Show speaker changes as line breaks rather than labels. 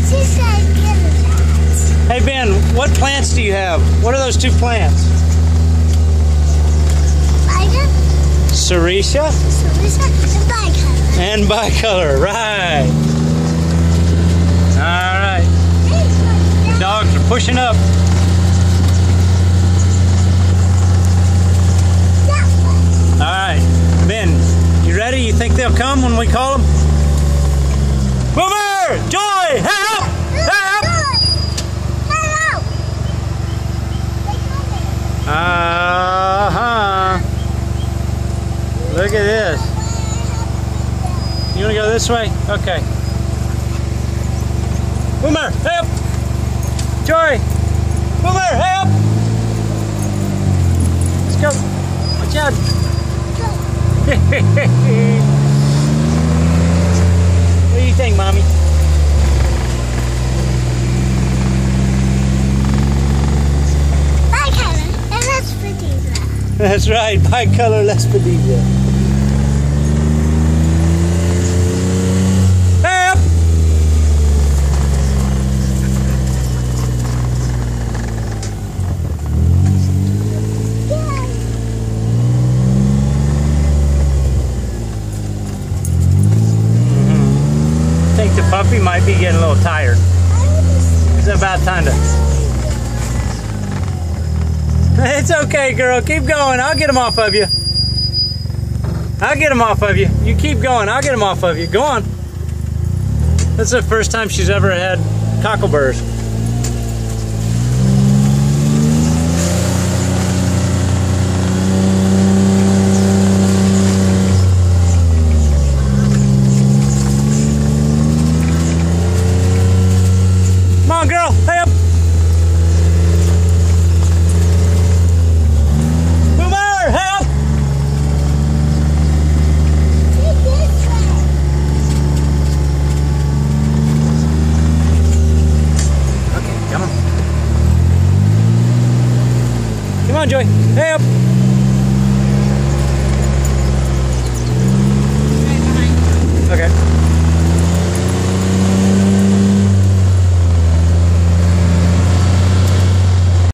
She said get that.
Hey Ben, what plants do you have? What are those two plants?
Bicolor,
Sericea
and bicolor.
and bicolor, right. Alright, dogs are pushing up. Alright, Ben, you ready? You think they'll come when we call them? Boomer! Joy! Help! Help! Uh-huh. Look at this. You want to go this way? Okay. Boomer, help! Joy! Boomer, help! Let's go. Watch out. What do you think, Mommy?
Bicolor and Lespedeza.
That's right, bicolor Lespedeza. Help! I think the puppy might be getting a little tired. It's about time to... It's okay, girl. Keep going. I'll get him off of you. I'll get him off of you. You keep going. I'll get him off of you. Go on. That's the first time she's ever had cockleburs. Come on, girl. Hey up. Boomer, help.
Take this way.
Okay, come on. Come on, Joy. Hey up.